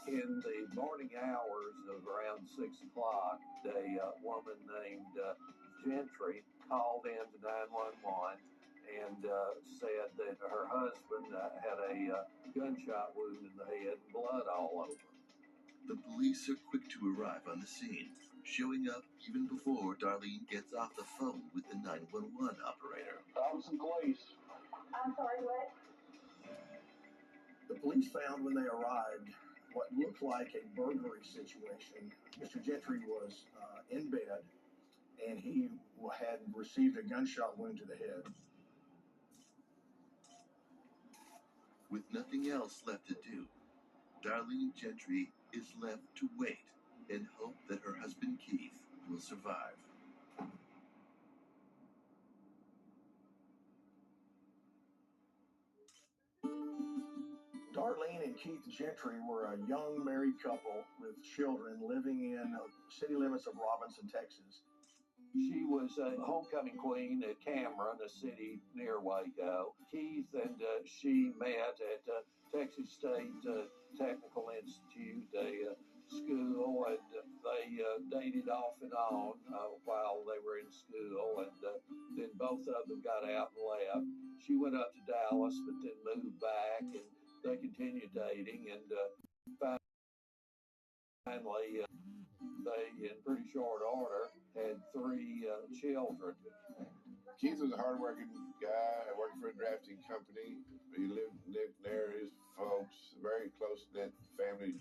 In the morning hours of around 6 o'clock, a woman named Gentry called in to 911 and said that her husband had a gunshot wound in the head and blood all over. The police are quick to arrive on the scene, showing up even before Darlene gets off the phone with the 911 operator. Robinson Police. I'm sorry, what? The police found when they arrived what looked like a burglary situation. Mr. Gentry was in bed, and he had received a gunshot wound to the head. With nothing else left to do, Darlene Gentry is left to wait and hope that her husband Keith will survive. Darlene and Keith Gentry were a young married couple with children living in city limits of Robinson, Texas. She was a homecoming queen at Cameron, a city near Waco. Keith and she met at Texas State Technical Institute, a school, and they dated off and on while they were in school, and then both of them got out and left. She went up to Dallas, but then moved back, and they continued dating, and finally, they, in pretty short order, had 3 children. Keith was a hard-working guy. I worked for a drafting company. He lived near his folks, very close-knit family.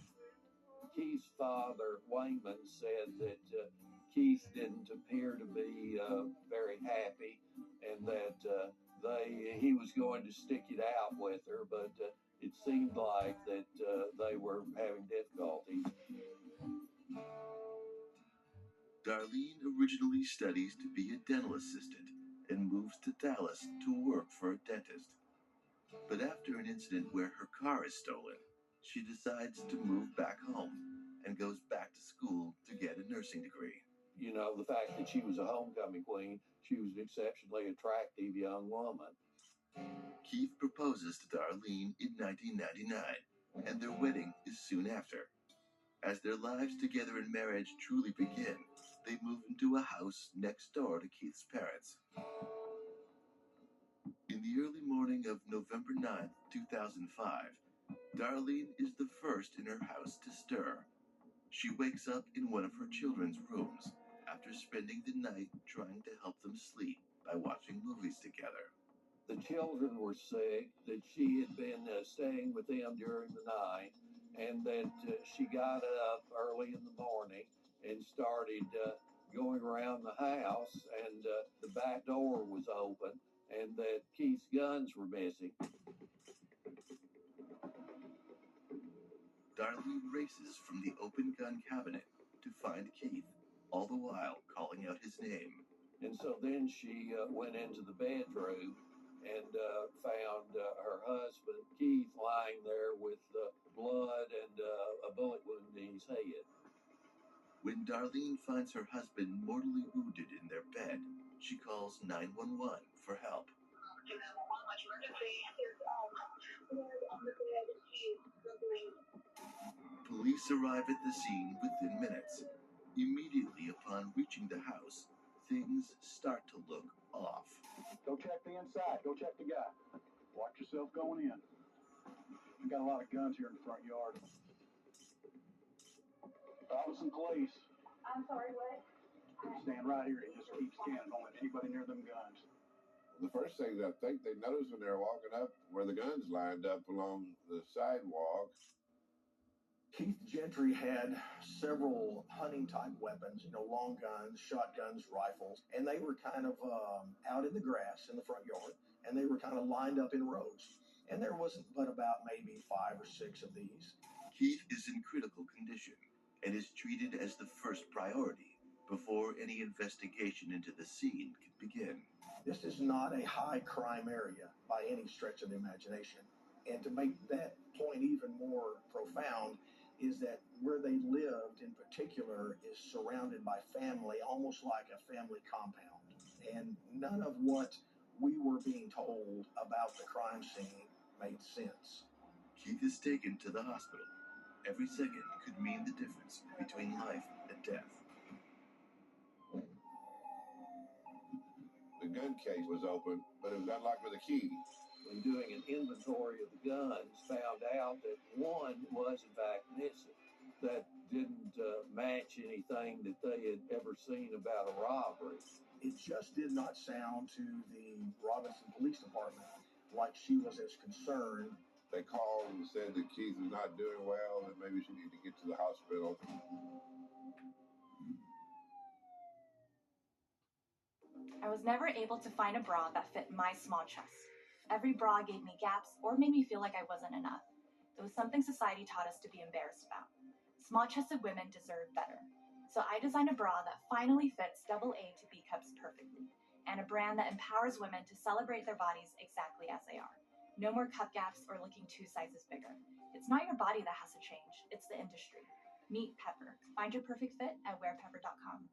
Keith's father, Wayman, said that Keith didn't appear to be very happy, and that he was going to stick it out with her, but it seemed like that they were having difficulties. Darlene originally studies to be a dental assistant and moves to Dallas to work for a dentist. But after an incident where her car is stolen, she decides to move back home and goes back to school to get a nursing degree. You know, the fact that she was a homecoming queen, she was an exceptionally attractive young woman. Keith proposes to Darlene in 1999, and their wedding is soon after. As their lives together in marriage truly begin, they move into a house next door to Keith's parents. In the early morning of November 9th, 2005, Darlene is the first in her house to stir. She wakes up in one of her children's rooms after spending the night trying to help them sleep by watching movies together. The children were sick, that she had been staying with them during the night, and that she got up early in the morning and started going around the house, and the back door was open, and that Keith's guns were missing. Darlene races from the open gun cabinet to find Keith, all the while calling out his name. And so then she went into the bedroom and found her husband, Keith, lying there with blood and a bullet wound in his head. When Darlene finds her husband mortally wounded in their bed, she calls 911 for help. Police arrive at the scene within minutes. Immediately upon reaching the house, things start to look off. Go check the inside. Go check the guy. Watch yourself going in. We got a lot of guns here in the front yard. Robinson Police. I'm sorry, what? Stand right here and just keep scanning. Don't let anybody near them guns. The first thing I think they noticed when they were walking up were the guns lined up along the sidewalk. Keith Gentry had several hunting type weapons, long guns, shotguns, rifles, and they were kind of out in the grass in the front yard, and they were kind of lined up in rows. And there wasn't but about maybe 5 or 6 of these. Keith is in critical condition and is treated as the first priority before any investigation into the scene can begin. This is not a high crime area by any stretch of the imagination. And to make that point even more profound is that where they lived in particular is surrounded by family, almost like a family compound. And none of what we were being told about the crime scene made sense. Keith is taken to the hospital. Every second could mean the difference between life and death. The gun case was open, but it was unlocked with a key. When doing an inventory of the guns, found out that one was in fact missing. That didn't match anything that they had ever seen about a robbery. It just did not sound to the Robinson Police Department like she was as concerned. They called and said that Keith was not doing well, that maybe she needed to get to the hospital. I was never able to find a bra that fit my small chest. Every bra gave me gaps or made me feel like I wasn't enough. It was something society taught us to be embarrassed about. Small-chested women deserve better. So I designed a bra that finally fits AA to B cups perfectly, and a brand that empowers women to celebrate their bodies exactly as they are. No more cup gaps or looking 2 sizes bigger. It's not your body that has to change, it's the industry. Meet Pepper. Find your perfect fit at wearpepper.com.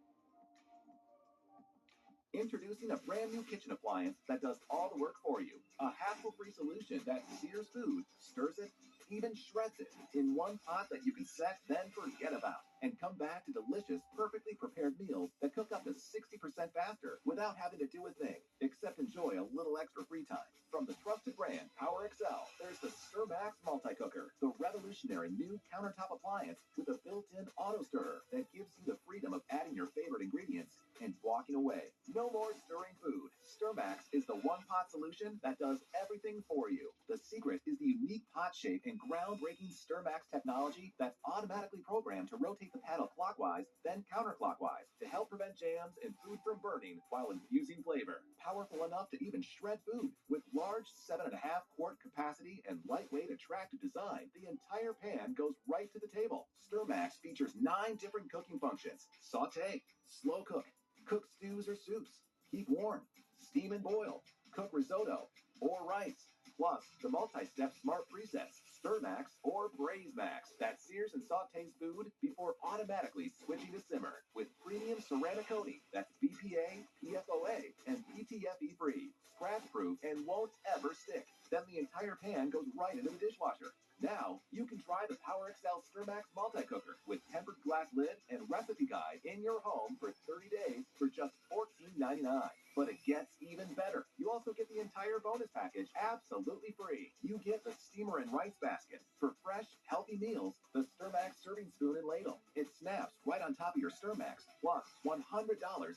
Introducing a brand new kitchen appliance that does all the work for you. A hassle-free solution that sears food, stirs it, even shreds it in one pot that you can set, then forget about. And come back to delicious, perfectly prepared meals that cook up to 60% faster without having to do a thing, except enjoy a little extra free time. From the trusted brand Power XL, there's the StirMax Multi-Cooker, the revolutionary new countertop appliance with a built-in auto stirrer that gives you the freedom of adding your favorite ingredients and walking away. No more stirring food. StirMax is the one-pot solution that does everything for you. The secret is the unique pot shape and groundbreaking StirMax technology that's automatically programmed to rotate the paddle clockwise, then counterclockwise to help prevent jams and food from burning while infusing flavor. Powerful enough to even shred food. With large 7.5 quart capacity and lightweight attractive design, the entire pan goes right to the table. StirMax features 9 different cooking functions: saute, slow cook, cook stews or soups, keep warm, steam and boil, cook risotto or rice, plus the multi-step smart presets, StirMax or BraiseMax, that sears and sautés food before automatically switching to simmer with premium ceramic coating that's BPA, PFOA, and PTFE free, scratch-proof, and won't ever stick. Then the entire pan goes right into the dishwasher. Now, you can try the Power XL StirMax Multi-Cooker with tempered glass lid and recipe guide in your home for 30 days for just $14.99. But it gets even better. You also get the entire bonus package absolutely free. You get the steamer and rice basket for fresh, healthy meals, the StirMax serving spoon and ladle. It snaps right on top of your StirMax, plus $100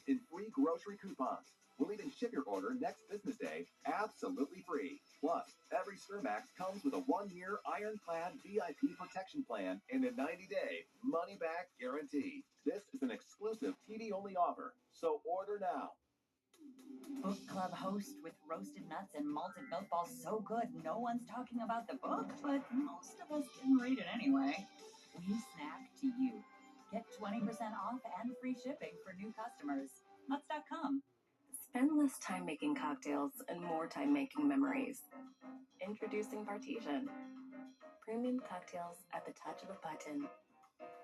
in free grocery coupons. We'll even ship your order next business day absolutely free. Plus, every StirMax comes with a 1-year ironclad VIP protection plan and a 90-day money-back guarantee. This is an exclusive TV-only offer, so order now. Book club host with roasted nuts and malted milk balls so good no one's talking about the book, but most of us can read it anyway. We snack to you. Get 20% off and free shipping for new customers. Nuts.com. Spend less time making cocktails and more time making memories. Introducing Bartesian. Premium cocktails at the touch of a button.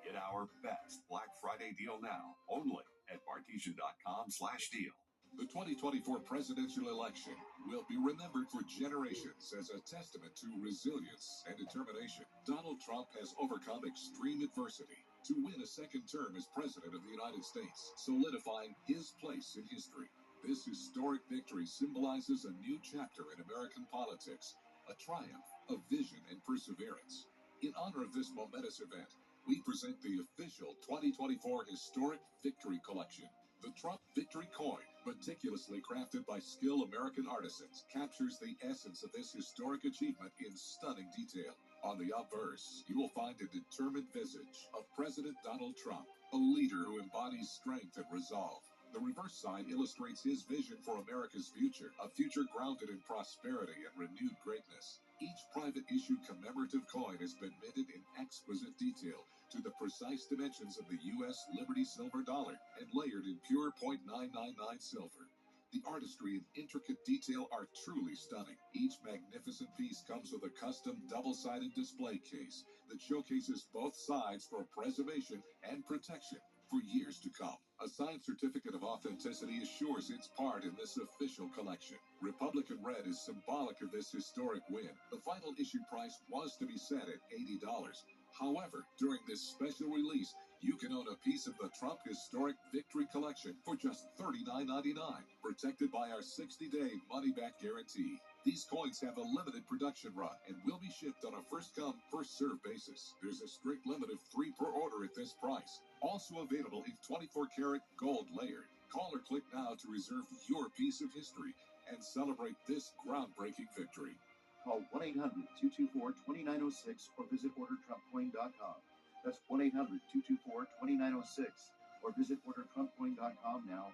Get our best Black Friday deal now, only at Bartesian.com/deal. The 2024 presidential election will be remembered for generations as a testament to resilience and determination. Donald Trump has overcome extreme adversity to win a second term as president of the United States, solidifying his place in history. This historic victory symbolizes a new chapter in American politics, a triumph of vision and perseverance. In honor of this momentous event, we present the official 2024 Historic Victory Collection. The Trump Victory Coin, meticulously crafted by skilled American artisans, captures the essence of this historic achievement in stunning detail. On the obverse, you will find a determined visage of President Donald Trump, a leader who embodies strength and resolve. The reverse side illustrates his vision for America's future, a future grounded in prosperity and renewed greatness. Each private issue commemorative coin has been minted in exquisite detail to the precise dimensions of the U.S. Liberty Silver dollar and layered in pure .999 silver. The artistry and intricate detail are truly stunning. Each magnificent piece comes with a custom double-sided display case that showcases both sides for preservation and protection for years to come. A signed certificate of authenticity assures its part in this official collection. Republican Red is symbolic of this historic win. The final issue price was to be set at $80. However, during this special release, you can own a piece of the Trump Historic Victory Collection for just $39.99, protected by our 60-day money-back guarantee. These coins have a limited production run and will be shipped on a first-come, first-served basis. There's a strict limit of 3 per order at this price. Also available in 24-karat gold layered. Call or click now to reserve your piece of history and celebrate this groundbreaking victory. Call 1-800-224-2906 or visit ordertrumpcoin.com. That's 1-800-224-2906 or visit ordertrumpcoin.com now.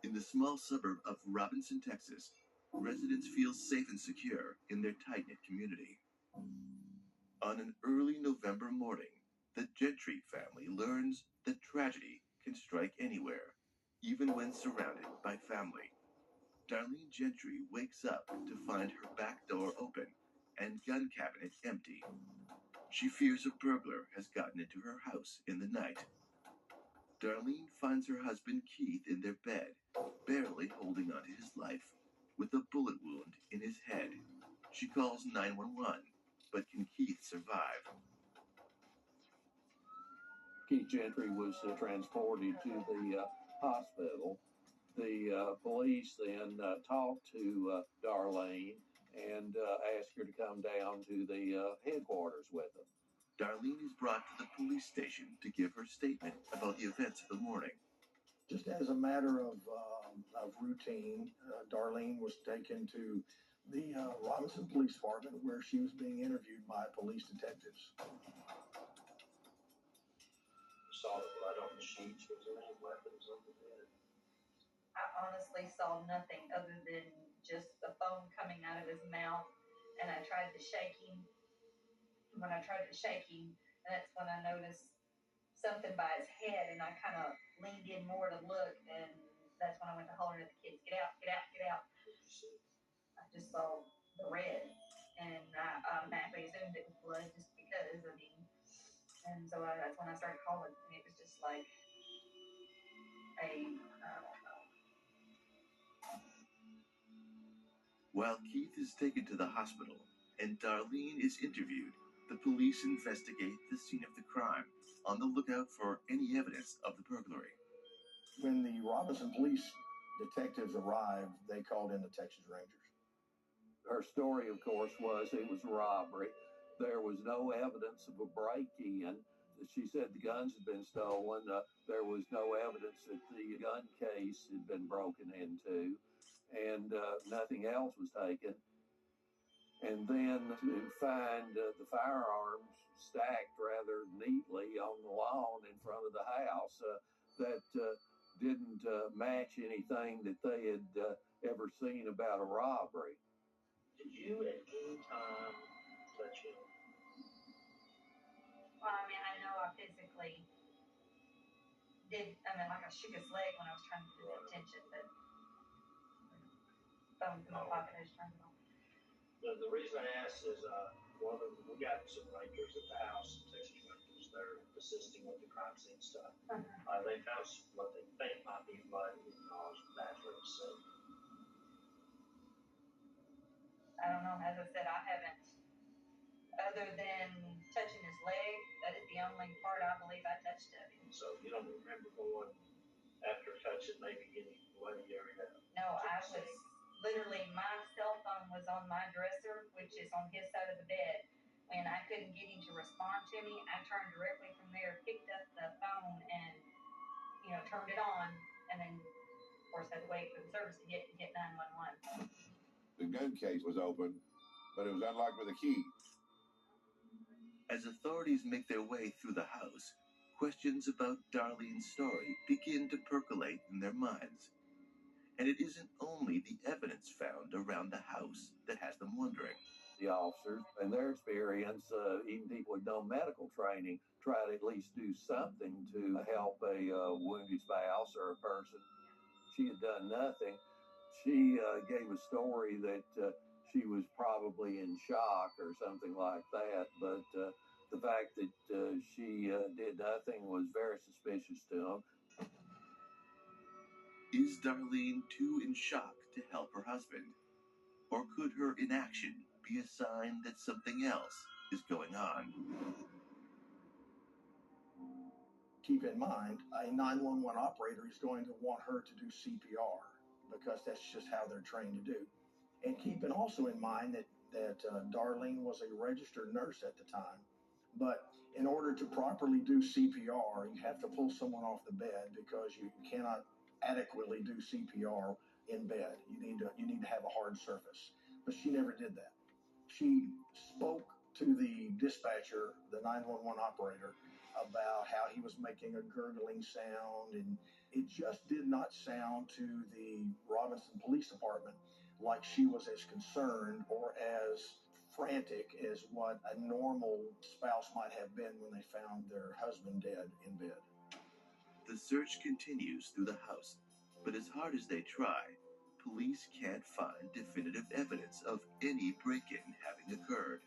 In the small suburb of Robinson, Texas, residents feel safe and secure in their tight-knit community. On an early November morning, the Gentry family learns that tragedy can strike anywhere, even when surrounded by family. Darlene Gentry wakes up to find her back door open and gun cabinet empty. She fears a burglar has gotten into her house in the night. Darlene finds her husband Keith in their bed, barely holding on to his life, with a bullet wound in his head. She calls 911, but can Keith survive? Keith Gentry was transported to the hospital. The police then talked to Darlene and asked her to come down to the headquarters with them. Darlene is brought to the police station to give her statement about the events of the morning. Just as a matter of routine, Darlene was taken to the Robinson Police Department where she was being interviewed by police detectives. Saw the blood on the sheets. Was there any weapons on the bed? I honestly saw nothing other than just the foam coming out of his mouth, and I tried to shake him. When I tried to shake him, that's when I noticed something by his head, and I kind of leaned in more to look, and that's when I went to holler at the kids, "Get out, get out, get out." I just saw the red, and I automatically assumed it was blood just because, I mean, and so that's when I started calling, and it was just like I don't know. While Keith is taken to the hospital and Darlene is interviewed, the police investigate the scene of the crime, on the lookout for any evidence of the burglary. When the Robinson Police detectives arrived, they called in the Texas Rangers. Her story, of course, was it was a robbery. There was no evidence of a break-in. She said the guns had been stolen. There was no evidence that the gun case had been broken into, and nothing else was taken. And then to find the firearms stacked rather neatly on the lawn in front of the house that didn't match anything that they had ever seen about a robbery. Did you at any time touch him? Well, I mean, I know I physically did. I mean, like I shook his leg when I was trying to get his attention, but phone in my pocket, I just turned it on. The reason I asked is one of them, we got some rangers at the house, Texas Rangers. They're assisting with the crime scene stuff. They found what they think might be blood in the bathroom sink. I don't know. As I said, I haven't, other than touching his leg, that is the only part I believe I touched of him. So you don't remember going after touching maybe any bloody area? No, I was literally, my cell phone was on my dresser, which is on his side of the bed. When I couldn't get him to respond to me, I turned directly from there, picked up the phone and, turned it on, and then, of course, had to wait for the service to hit 911. The gun case was open, but it was unlocked with a key. As authorities make their way through the house, questions about Darlene's story begin to percolate in their minds. And it isn't only the evidence found around the house that has them wondering. The officers and their experience, even people with no medical training, try to at least do something to help a wounded spouse or a person. She had done nothing. She gave a story that she was probably in shock or something like that, but the fact that she did nothing was very suspicious to them. Is Darlene too in shock to help her husband? Or could her inaction be a sign that something else is going on? Keep in mind, a 911 operator is going to want her to do CPR because that's just how they're trained to do. And keeping also in mind that Darlene was a registered nurse at the time. But in order to properly do CPR, you have to pull someone off the bed because you cannot adequately do CPR in bed. You need to have a hard surface. But she never did that. She spoke to the dispatcher, the 911 operator, about how he was making a gurgling sound, and it just did not sound to the Robinson Police Department like she was as concerned or as frantic as what a normal spouse might have been when they found their husband dead in bed. The search continues through the house, but as hard as they try, police can't find definitive evidence of any break-in having occurred.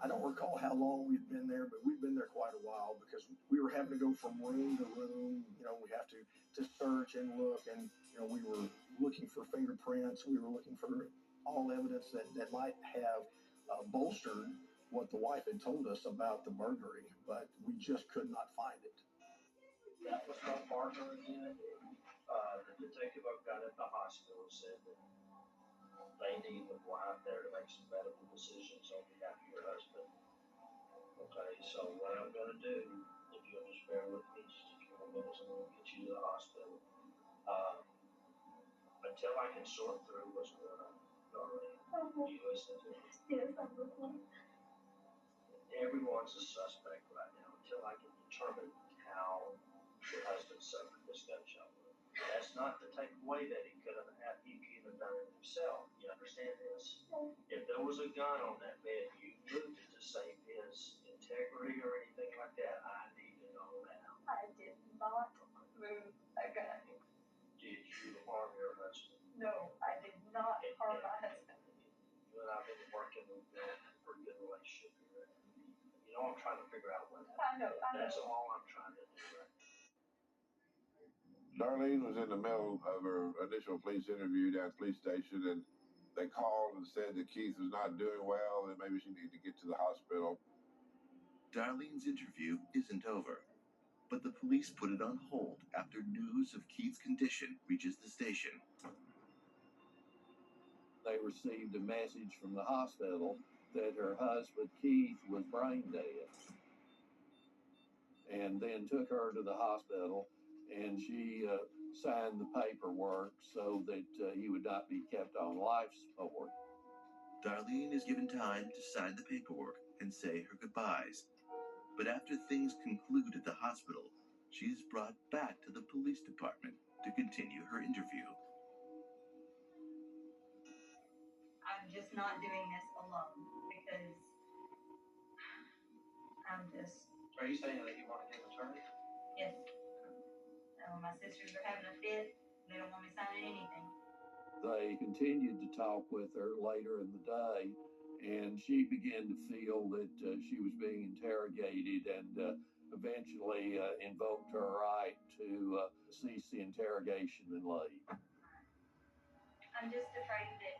I don't recall how long we'd been there, but we'd been there quite a while because we were having to go from room to room. We have to search and look, and we were looking for fingerprints. We were looking for all evidence that might have bolstered what the wife had told us about the burglary, but we just could not find it. That was my partner again. The detective I got at the hospital said that they need the wife there to make some medical decisions on behalf of your husband. Okay, so what I'm going to do, if you'll just bear with me just a few more minutes, I'm going to get you to the hospital. Until I can sort through what's going on. Darlene, you listen to me? Yes, I'm listening. Everyone's a suspect right now until I can determine how your husband suffered this gunshot wound. That's not to take away that he could have done it himself. You understand this? If there was a gun on that bed, you moved it to save his integrity or anything like that, I need to know now. I did not move a gun. Did you harm your husband? No, I did not harm my husband. You and I have been working with a pretty good relationship here. I'm trying to figure out what happened. I know. That's all I'm trying to do right now. Darlene was in the middle of her initial police interview down at the police station, and they called and said that Keith was not doing well and maybe she needed to get to the hospital. Darlene's interview isn't over, but the police put it on hold after news of Keith's condition reaches the station. They received a message from the hospital that her husband, Keith, was brain dead, and then took her to the hospital, and she signed the paperwork so that he would not be kept on life support. Darlene is given time to sign the paperwork and say her goodbyes. But after things conclude at the hospital, she is brought back to the police department to continue her interview. I'm just not doing this alone because I'm just. Are you saying that you want to get an attorney? Yes. My sisters are having a fit. They don't want me signing anything. They continued to talk with her later in the day, and she began to feel that she was being interrogated, and eventually invoked her right to cease the interrogation and leave. I'm just afraid that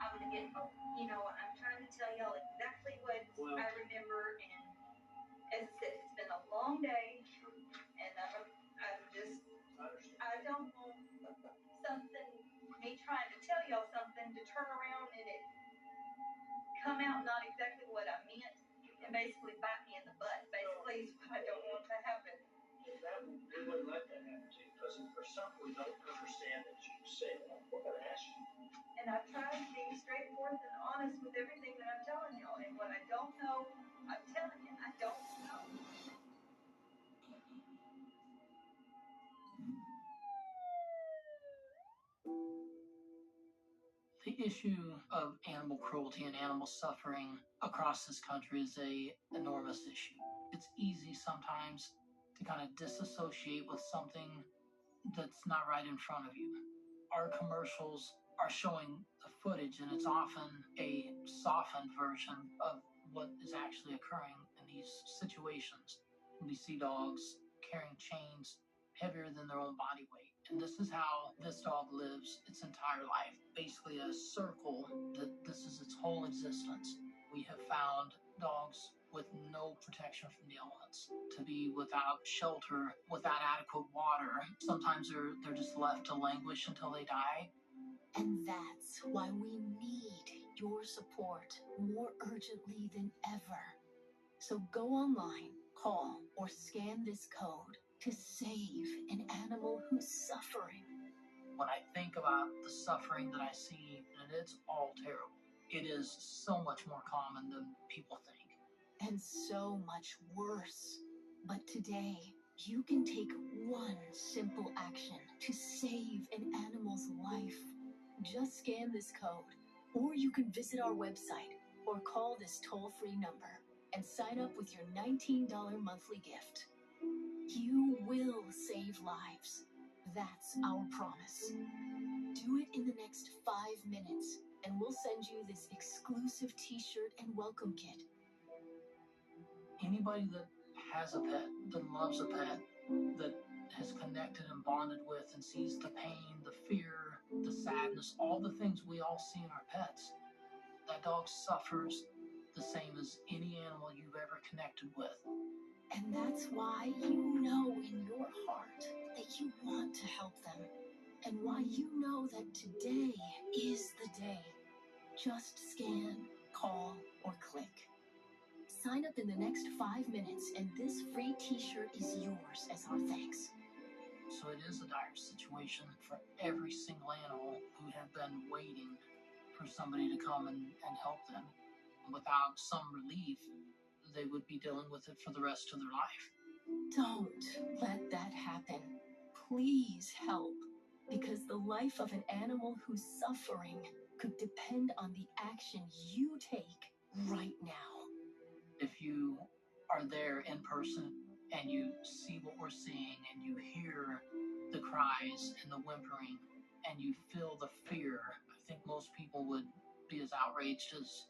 I'm going to get, I'm trying to tell y'all exactly what I remember, and as I said, it's been a long day, and I don't want me trying to tell y'all something to turn around and it come out not exactly what I meant. and basically bite me in the butt. Basically, is what I don't want to happen. We wouldn't let that happen to you, because if there's something we don't understand that you say, we're going to ask you. And I've tried to be straightforward and honest with everything that I'm telling you. And what I don't know, I'm telling you, I don't know. The issue of animal cruelty and animal suffering across this country is a enormous issue. It's easy sometimes to kind of disassociate with something that's not right in front of you. Our commercials are showing the footage, and it's often a softened version of what is actually occurring in these situations. We see dogs carrying chains heavier than their own body weight. And this is how this dog lives its entire life. Basically a circle that this is its whole existence. We have found dogs with no protection from the elements, to be without shelter, without adequate water. Sometimes they're just left to languish until they die. And that's why we need your support more urgently than ever. So go online, call, or scan this code to save an animal who's suffering. When I think about the suffering that I see, and it's all terrible, it is so much more common than people think. And so much worse. But today, you can take one simple action to save an animal's life. Just scan this code, or you can visit our website or call this toll-free number and sign up with your $19 monthly gift. You will save lives. That's our promise. Do it in the next 5 minutes, and we'll send you this exclusive t-shirt and welcome kit. Anybody that has a pet, that loves a pet, that has connected and bonded with and sees the pain, the fear, the sadness, all the things we all see in our pets, that dog suffers the same as any animal you've ever connected with. And that's why you know in your heart that you want to help them, and why you know that today is the day. Just scan, call, or click. Sign up in the next 5 minutes, and this free t-shirt is yours as our thanks. So it is a dire situation for every single animal who have been waiting for somebody to come and help them. Without some relief, they would be dealing with it for the rest of their life. Don't let that happen. Please help, because the life of an animal who's suffering could depend on the action you take right now. If you are there in person and you see what we're seeing and you hear the cries and the whimpering and you feel the fear, I think most people would be as outraged as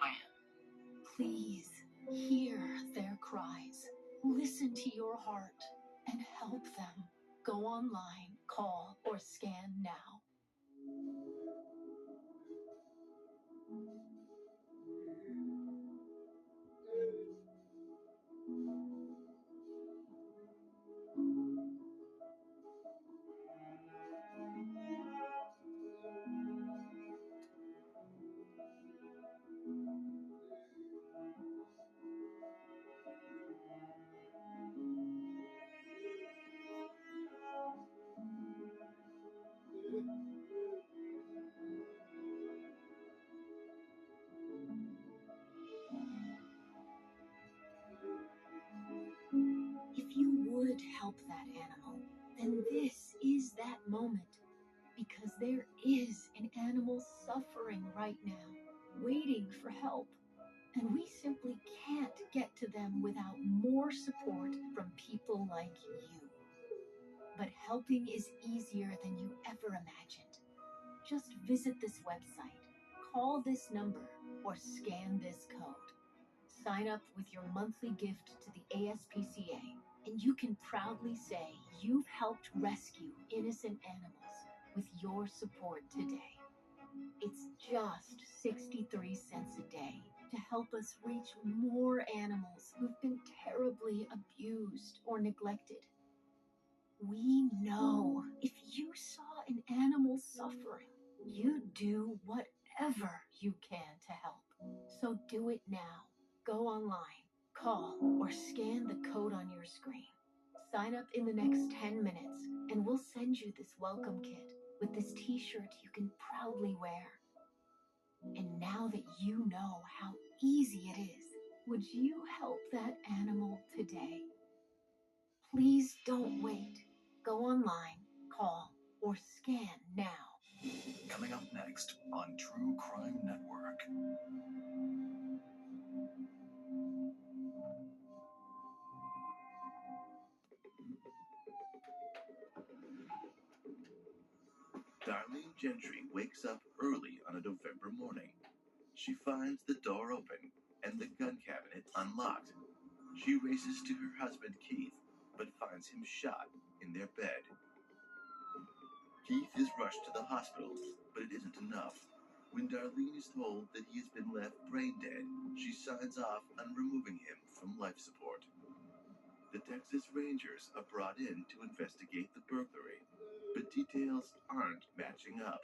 I am. Please hear their cries. Listen to your heart and help them. Go online, call, or scan now. If you would help that animal, then this is that moment. Because there is an animal suffering right now, waiting for help. And we simply can't get to them without more support from people like you. But helping is easier than you ever imagined. Just visit this website, call this number, or scan this code. Sign up with your monthly gift to the ASPCA, and you can proudly say you've helped rescue innocent animals with your support today. It's just 63 cents a day to help us reach more animals who've been terribly abused or neglected. We know if you saw an animal suffering, you'd do whatever you can to help. So do it now. Go go online, call, or scan the code on your screen. Sign up in the next 10 minutes, and we'll send you this welcome kit with this t-shirt you can proudly wear. And now that you know how easy it is, would you help that animal today? Please don't wait. Go online, call, or scan now. Coming up next on True Crime Network. Darlene Gentry wakes up early on a November morning. She finds the door open and the gun cabinet unlocked. She races to her husband Keith, but finds him shot in their bed. Keith is rushed to the hospital, but it isn't enough. When Darlene is told that he has been left brain dead, she signs off on removing him from life support. The Texas Rangers are brought in to investigate the burglary, but details aren't matching up.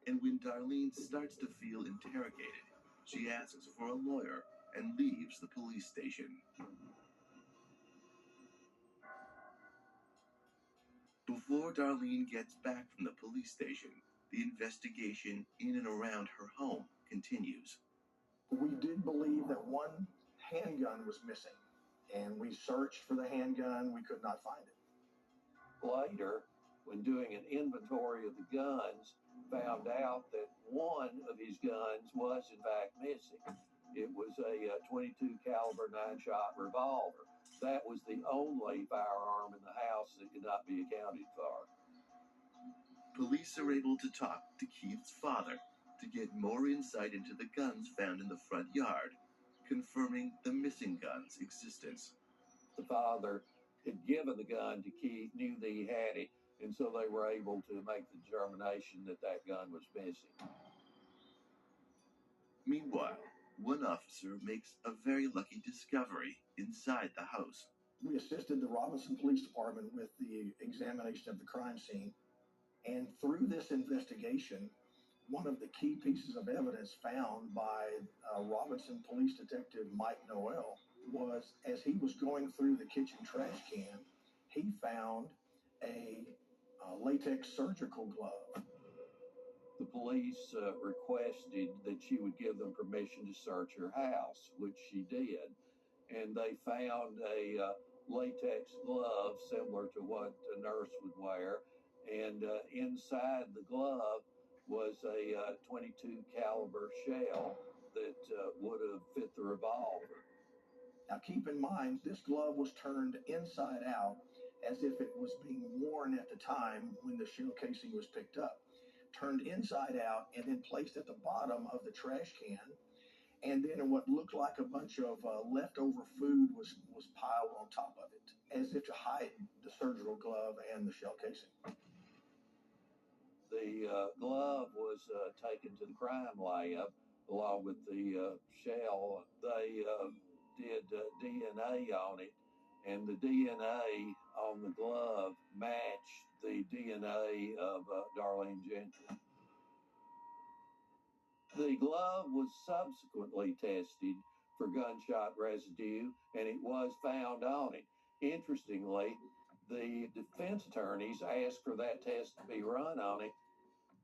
And when Darlene starts to feel interrogated, she asks for a lawyer and leaves the police station. Before Darlene gets back from the police station, the investigation in and around her home continues. We did believe that one handgun was missing, and we searched for the handgun. We could not find it. Later, when doing an inventory of the guns, found out that one of his guns was in fact missing. It was a 22 caliber 9-shot revolver. That was the only firearm in the house that could not be accounted for. Police are able to talk to Keith's father to get more insight into the guns found in the front yard, confirming the missing gun's existence. The father had given the gun to Keith, knew that he had it, and so they were able to make the determination that that gun was missing. Meanwhile, one officer makes a very lucky discovery inside the house. We assisted the Robinson Police Department with the examination of the crime scene, and through this investigation, one of the key pieces of evidence found by Robinson Police Detective Mike Noel was, as he was going through the kitchen trash can, he found a latex surgical glove. The police requested that she would give them permission to search her house, which she did. And they found a latex glove similar to what a nurse would wear. And inside the glove was a 22 caliber shell that would have fit the revolver. Now keep in mind, this glove was turned inside out as if it was being worn at the time when the shell casing was picked up. Turned inside out and then placed at the bottom of the trash can. And then what looked like a bunch of leftover food was piled on top of it, as if to hide the surgical glove and the shell casing. The glove was taken to the crime lab along with the shell. They did DNA on it, and the DNA on the glove matched the DNA of Darlene Gentry. The glove was subsequently tested for gunshot residue, and it was found on it. Interestingly, the defense attorneys asked for that test to be run on it.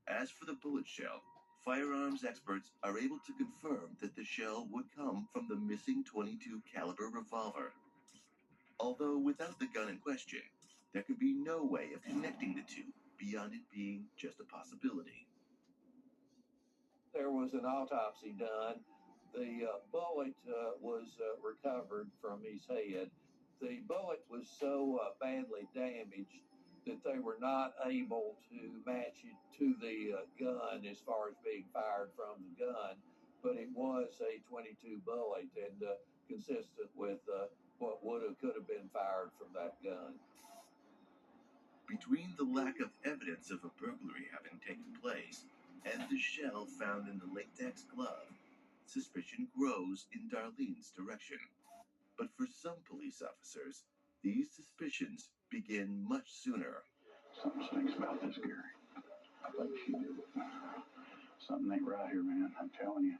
As for the bullet shell, firearms experts are able to confirm that the shell would come from the missing 22 caliber revolver. Although without the gun in question, there could be no way of connecting the two beyond it being just a possibility. There was an autopsy done. The bullet was recovered from his head. The bullet was so badly damaged that they were not able to match it to the gun as far as being fired from the gun, but it was a 22 bullet and consistent with what could have been fired from that gun. Between the lack of evidence of a burglary having taken place and the shell found in the latex glove, suspicion grows in Darlene's direction. But for some police officers, these suspicions begin much sooner. Something stinks about this, Gary. I think she did it. Something ain't right here, man. I'm telling you.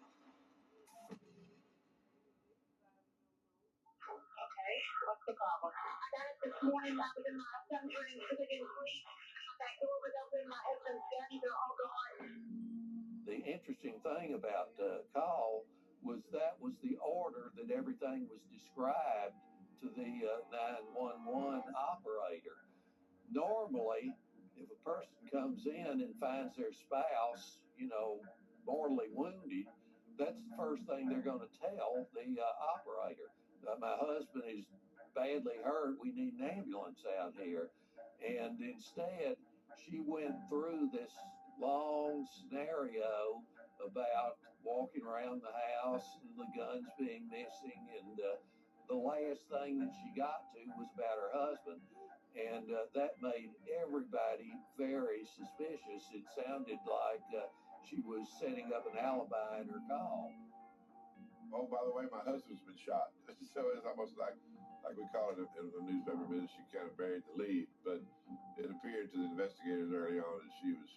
the call. I got it this morning. I was in my son's room because I didn't sleep. That door was open. My husband's guns are all gone. The interesting thing about call was that was the order that everything was described to the 911 operator. Normally, if a person comes in and finds their spouse, mortally wounded, that's the first thing they're going to tell the operator. My husband is badly hurt. We need an ambulance out here. And instead, she went through this long scenario about walking around the house and the guns being missing. And the last thing that she got to was about her husband. And that made everybody very suspicious. It sounded like she was setting up an alibi in her call. Oh, by the way, my husband's been shot. So it's almost like we call it in the newspaper business, she kind of buried the lead. But it appeared to the investigators early on that she was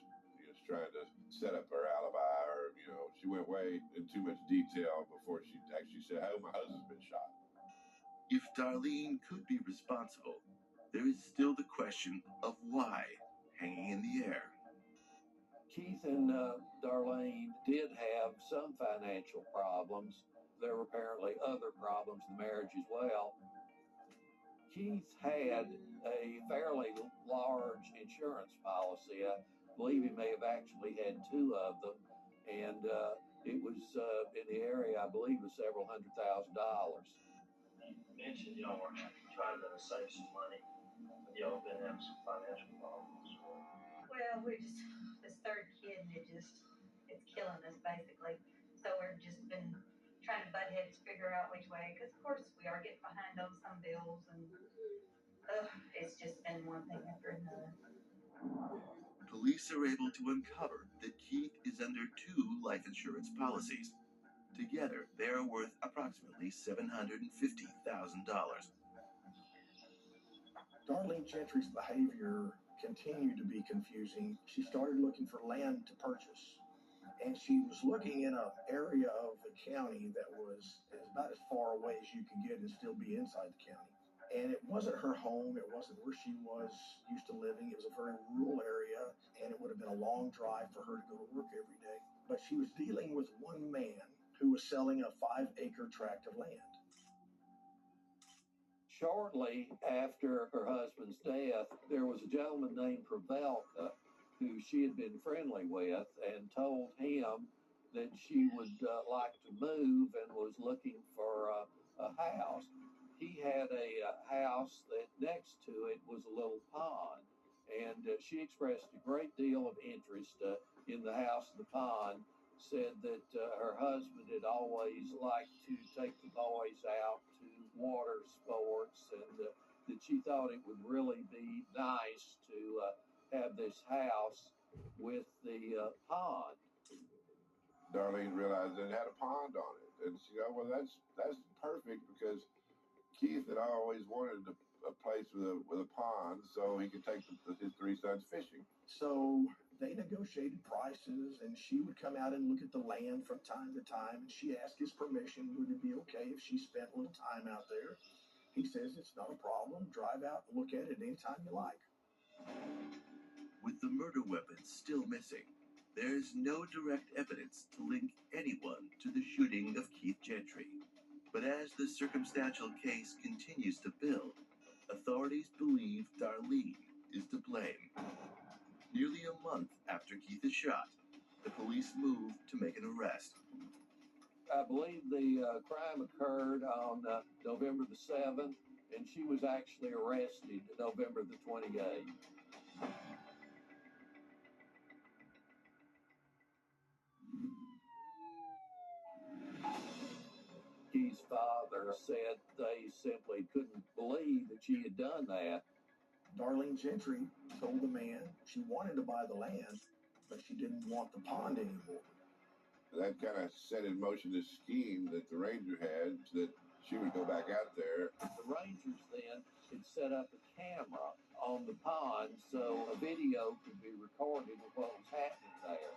trying to set up her alibi, or she went way in too much detail before she actually said, "Oh, my husband's been shot." If Darlene could be responsible, there is still the question of why hanging in the air. Keith and Darlene did have some financial problems. There were apparently other problems in the marriage as well. Keith had a fairly large insurance policy. I believe he may have actually had two of them, and it was in the area, I believe, of several $100,000. You mentioned y'all were trying to save some money. Y'all been having some financial problems. Well, we're just this third kid, and it's killing us basically. So we've just been trying to butt heads, figure out which way. Because of course we are getting behind on some bills, and it's just been one thing after another. Police are able to uncover that Keith is under 2 life insurance policies. Together, they are worth approximately $750,000. Darlene Gentry's behavior continued to be confusing. She started looking for land to purchase, and she was looking in an area of the county that was about as far away as you could get and still be inside the county. And it wasn't her home. It wasn't where she was used to living. It was a very rural area, and it would have been a long drive for her to go to work every day. But she was dealing with one man who was selling a 5-acre tract of land. Shortly after her husband's death, there was a gentleman named Pravelka who she had been friendly with and told him that she would like to move and was looking for a house. He had a house that next to it was a little pond, and she expressed a great deal of interest in the house and the pond, said that her husband had always liked to take the boys out to water sports, and that she thought it would really be nice to have this house with the pond. Darlene realized it had a pond on it, and she said, "Well, that's perfect because Keith had always wanted a place with a pond so he could take his 3 sons fishing." So they negotiated prices, and she would come out and look at the land from time to time, and she asked his permission. Would it be okay if she spent a little time out there? He says it's not a problem. Drive out and look at it anytime you like. With the murder weapons still missing, there is no direct evidence to link anyone to the shooting of Keith Gentry. But as the circumstantial case continues to build, authorities believe Darlene is to blame. Nearly a month after Keith is shot, the police move to make an arrest. I believe the crime occurred on November the 7th, and she was actually arrested November the 28th. Keith's father said they simply couldn't believe that she had done that. Darlene Gentry told the man she wanted to buy the land, but she didn't want the pond anymore. That kind of set in motion this scheme that the ranger had, that she would go back out there. The rangers then had set up a camera on the pond so a video could be recorded of what was happening there.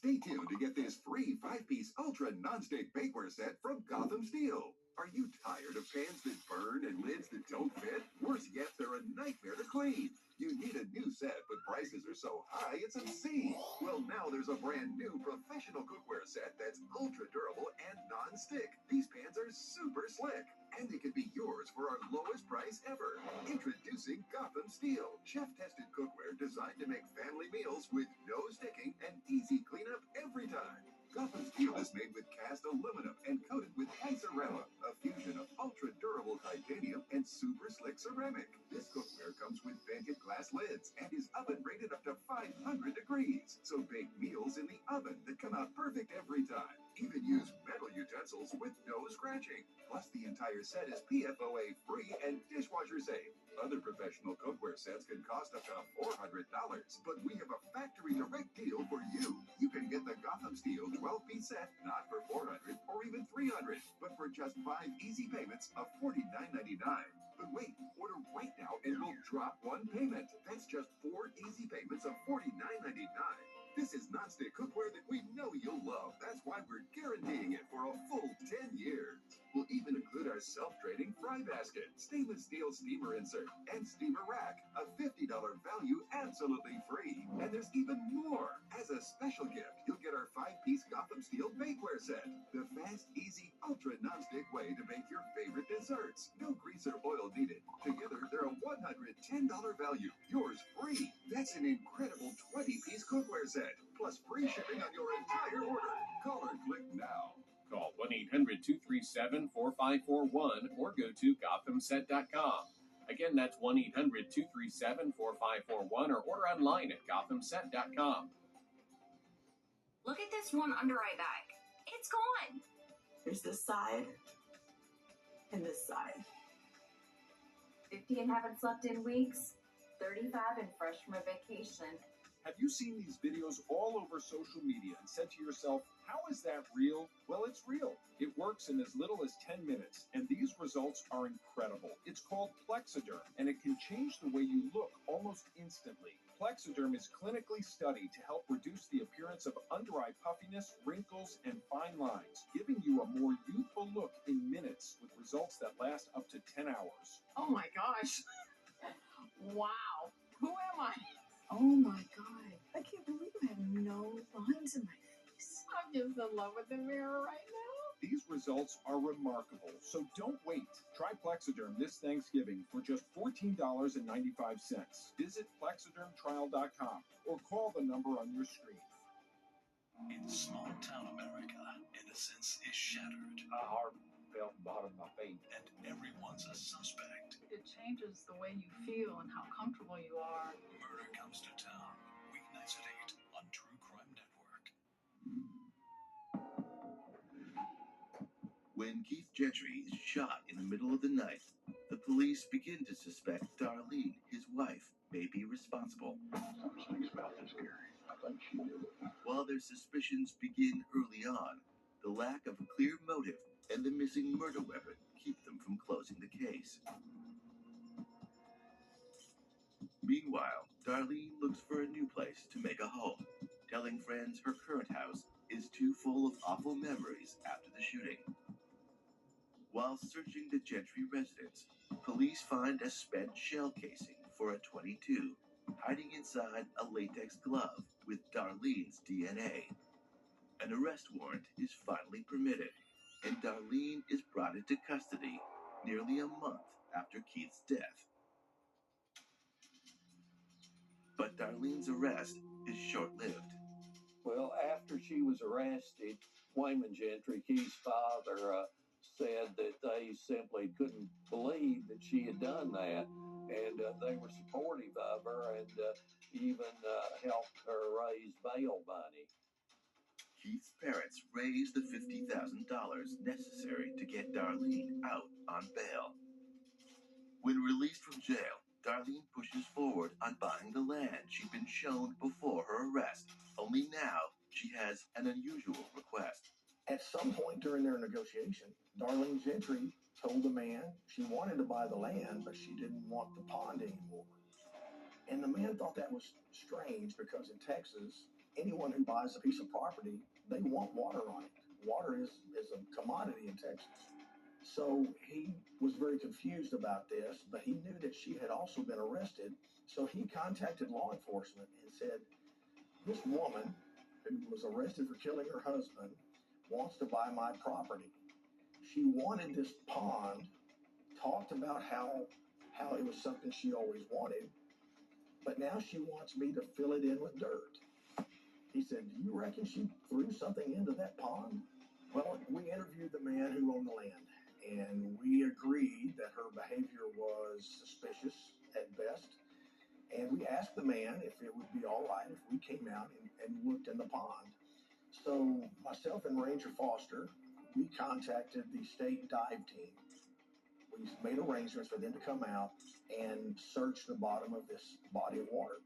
Stay tuned to get this free 5-piece ultra nonstick bakeware set from Gotham Steel. Are you tired of pans that burn and lids that don't fit? Worse yet, they're a nightmare to clean. You need a new set, but prices are so high, it's obscene. Well, now there's a brand new professional cookware set that's ultra durable and non-stick. These pans are super slick, and they can be yours for our lowest price ever. Introducing Gotham Steel, chef-tested cookware designed to make family meals with no sticking and easy cleanup every time. Gotham Steel is made with cast aluminum and coated with Isorella, a fusion of ultra-durable titanium and super slick ceramic. This cookware comes with vented glass lids and is oven rated up to 500 degrees. So bake meals in the oven that come out perfect every time. Even use metal utensils with no scratching. Plus, the entire set is PFOA free and dishwasher safe. Other professional cookware sets can cost up to $400, but we have a factory direct deal for you. You can get the Gotham Steel 12-piece set not for $400 or even $300, but for just 5 easy payments of $49.99. But wait, order right now and we'll drop one payment. That's just 4 easy payments of $49.99. This is nonstick cookware that we know you'll love. That's why we're guaranteeing it for a full 10 years. We'll even include our self-draining fry basket, stainless steel steamer insert, and steamer rack. A $50 value absolutely free. And there's even more. As a special gift, you'll get our 5-piece Gotham Steel bakeware set. The fast, easy, ultra nonstick way to make your favorite desserts. No grease or oil needed. Together, they're a $110 value. Yours free. That's an incredible 20-piece cookware set. Plus free shipping on your entire order. Call or click now. Call 1-800-237-4541 or go to GothamSet.com. Again, that's 1-800-237-4541 or order online at GothamSet.com. Look at this one under eye bag. It's gone. There's this side and this side. 50 and haven't slept in weeks. 35 and fresh from a vacation. Have you seen these videos all over social media and said to yourself, how is that real? Well, it's real. It works in as little as 10 minutes, and these results are incredible. It's called Plexiderm, and it can change the way you look almost instantly. Plexiderm is clinically studied to help reduce the appearance of under-eye puffiness, wrinkles, and fine lines, giving you a more youthful look in minutes with results that last up to 10 hours. Oh my gosh. Wow. Who am I? Oh my God. I can't believe I have no lines in my face. I'm just in love with the mirror right now. These results are remarkable, so don't wait. Try Plexiderm this Thanksgiving for just $14.95. Visit plexidermtrial.com or call the number on your screen. In small-town America, innocence is shattered. My heart fell bottom of my feet. And everyone's a suspect. It changes the way you feel and how comfortable you are. Murder Comes to Town. Weeknights at 8 on True Crime Network. When Keith Gentry is shot in the middle of the night, the police begin to suspect Darlene, his wife, may be responsible. Something's about this, Gary. I think she did it. While their suspicions begin early on, the lack of a clear motive and the missing murder weapon keep them from closing the case. Meanwhile, Darlene looks for a new place to make a home, telling friends her current house is too full of awful memories after the shooting. While searching the Gentry residence, police find a spent shell casing for a .22, hiding inside a latex glove with Darlene's DNA. An arrest warrant is finally permitted, and Darlene is brought into custody nearly a month after Keith's death. But Darlene's arrest is short-lived. Well, after she was arrested, Wayman Gentry, Keith's father, said that they simply couldn't believe that she had done that, and they were supportive of her and even helped her raise bail money. Keith's parents raised the $50,000 necessary to get Darlene out on bail. When released from jail, Darlene pushes forward on buying the land she'd been shown before her arrest. Only now, she has an unusual request. At some point during their negotiation, Darlene Gentry told the man she wanted to buy the land, but she didn't want the pond anymore. And the man thought that was strange because in Texas, anyone who buys a piece of property, they want water on it. Water is a commodity in Texas. So he was very confused about this, but he knew that she had also been arrested. So he contacted law enforcement and said, this woman who was arrested for killing her husband wants to buy my property. She wanted this pond, talked about how it was something she always wanted, but now she wants me to fill it in with dirt. He said, do you reckon she threw something into that pond? Well, we interviewed the man who owned the land, and we agreed that her behavior was suspicious at best. And we asked the man if it would be all right if we came out and looked in the pond. So myself and Ranger Foster, we contacted the state dive team. We made arrangements for them to come out and search the bottom of this body of water.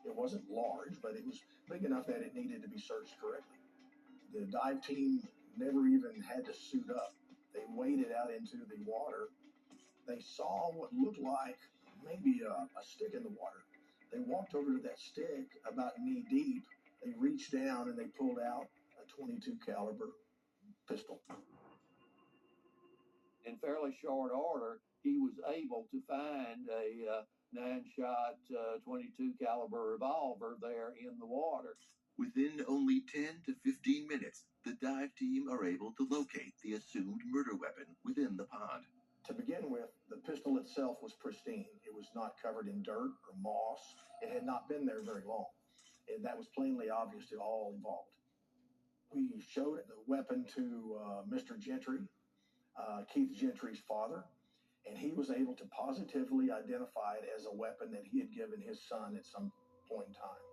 It wasn't large, but it was big enough that it needed to be searched correctly. The dive team never even had to suit up. They waded out into the water. They saw what looked like maybe a stick in the water. They walked over to that stick about knee deep. They reached down and they pulled out a .22 caliber pistol. In fairly short order, he was able to find a 9-shot .22 caliber revolver there in the water. Within only 10 to 15 minutes, the dive team are able to locate the assumed murder weapon within the pond. To begin with, the pistol itself was pristine. It was not covered in dirt or moss. It had not been there very long. And that was plainly obvious to all involved. We showed the weapon to Mr. Gentry, Keith Gentry's father, and he was able to positively identify it as a weapon that he had given his son at some point in time.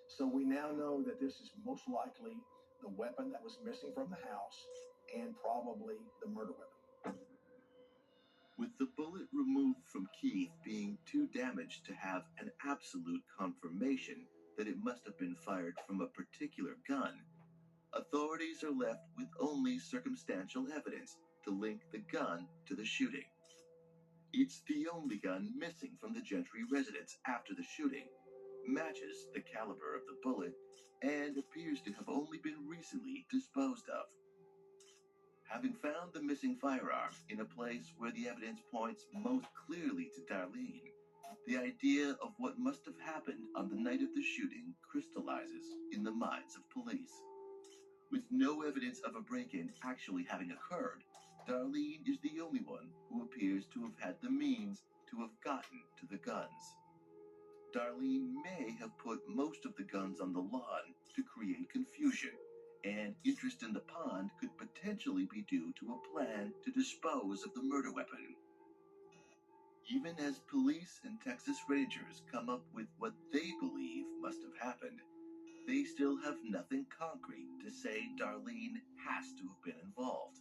So we now know that this is most likely the weapon that was missing from the house and probably the murder weapon. With the bullet removed from Keith being too damaged to have an absolute confirmation that it must have been fired from a particular gun, authorities are left with only circumstantial evidence to link the gun to the shooting. It's the only gun missing from the Gentry residence after the shooting, matches the caliber of the bullet, and appears to have only been recently disposed of. Having found the missing firearm in a place where the evidence points most clearly to Darlene, the idea of what must have happened on the night of the shooting crystallizes in the minds of police. With no evidence of a break-in actually having occurred, Darlene is the only one who appears to have had the means to have gotten to the guns. Darlene may have put most of the guns on the lawn to create confusion, and interest in the pond could potentially be due to a plan to dispose of the murder weapon. Even as police and Texas Rangers come up with what they believe must have happened, they still have nothing concrete to say Darlene has to have been involved.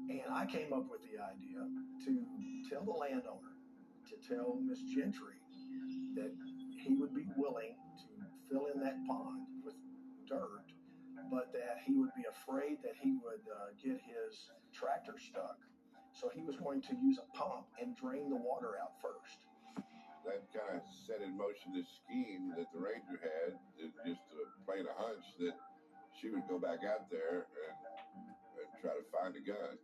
And I came up with the idea to tell the landowner, to tell Miss Gentry that he would be willing to fill in that pond with dirt, but that he would be afraid that he would get his tractor stuck. So he was going to use a pump and drain the water out first. That kind of set in motion this scheme that the ranger had, just to plain a hunch that she would go back out there and try to find a gun.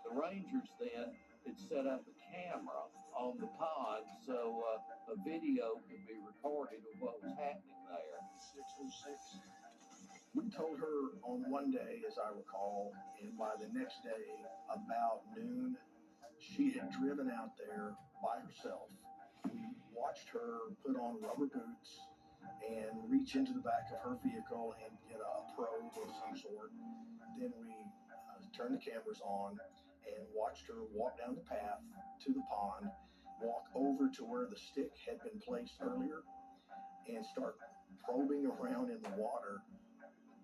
The Rangers then had set up a camera on the pond so a video could be recorded of what was happening there. 606. We told her on one day, as I recall, and by the next day, about noon, she had driven out there by herself. We watched her put on rubber boots and reach into the back of her vehicle and get a probe of some sort. Then we turned the cameras on and watched her walk down the path to the pond, walk over to where the stick had been placed earlier, and start probing around in the water,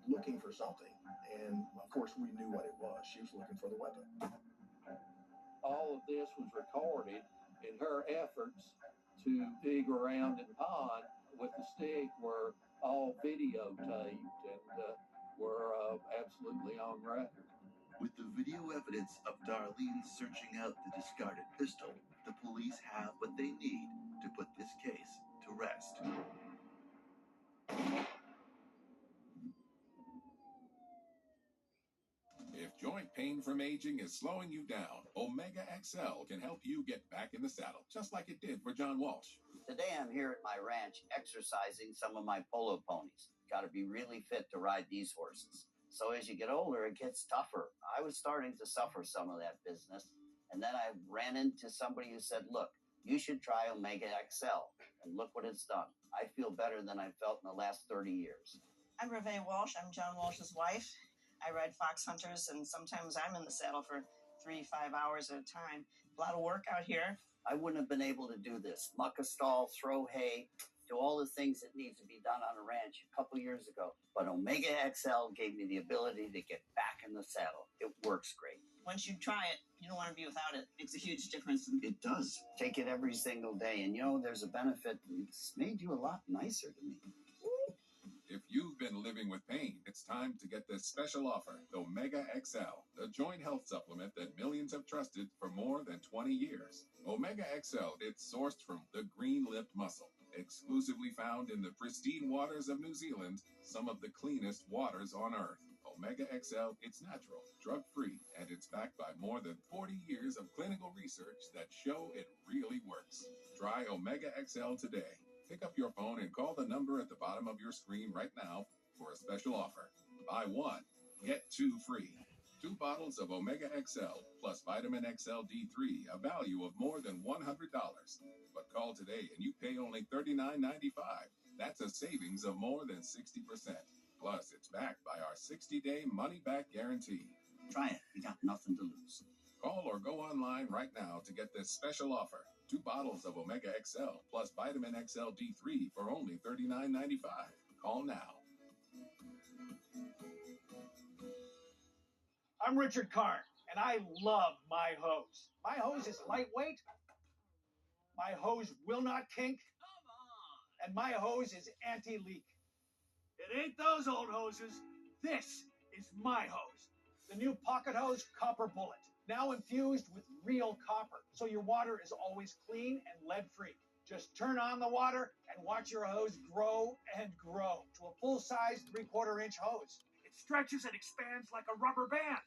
looking for something. And of course, we knew what it was. She was looking for the weapon. All of this was recorded, and her efforts to dig around in the pond with the stick were all videotaped and were absolutely on record. With the video evidence of Darlene searching out the discarded pistol, the police have what they need to put this case to rest. pain from aging is slowing you down, Omega XL can help you get back in the saddle, just like it did for John Walsh. Today I'm here at my ranch exercising some of my polo ponies. Got to be really fit to ride these horses. So as you get older, it gets tougher. I was starting to suffer some of that business. And then I ran into somebody who said, look, you should try Omega XL. And look what it's done. I feel better than I felt in the last 30 years. I'm Reve Walsh. I'm John Walsh's wife. I ride fox hunters, and sometimes I'm in the saddle for 3-5 hours at a time. A lot of work out here. I wouldn't have been able to do this. Muck a stall, throw hay, do all the things that need to be done on a ranch a couple years ago. But Omega XL gave me the ability to get back in the saddle. It works great. Once you try it, you don't want to be without it. It makes a huge difference. It does. Take it every single day. And, you know, there's a benefit. It's made you a lot nicer to me. If you've been living with pain, it's time to get this special offer, the Omega XL, the joint health supplement that millions have trusted for more than 20 years. Omega XL, it's sourced from the green-lipped mussel, exclusively found in the pristine waters of New Zealand, some of the cleanest waters on Earth. Omega XL, it's natural, drug-free, and it's backed by more than 40 years of clinical research that show it really works. Try Omega XL today. Pick up your phone and call the number at the bottom of your screen right now for a special offer. Buy one, get two free. 2 bottles of Omega XL plus Vitamin XL D3, a value of more than $100. But call today and you pay only $39.95. That's a savings of more than 60%. Plus, it's backed by our 60-day money-back guarantee. Try it. You got nothing to lose. Call or go online right now to get this special offer. 2 bottles of Omega XL plus Vitamin XL D3 for only $39.95. Call now. I'm Richard Karn, and I love my hose. My hose is lightweight. My hose will not kink. And my hose is anti-leak. It ain't those old hoses. This is my hose. The new Pocket Hose Copper Bullet. Now infused with real copper, so your water is always clean and lead-free. Just turn on the water and watch your hose grow and grow to a full-size 3/4-inch hose. It stretches and expands like a rubber band.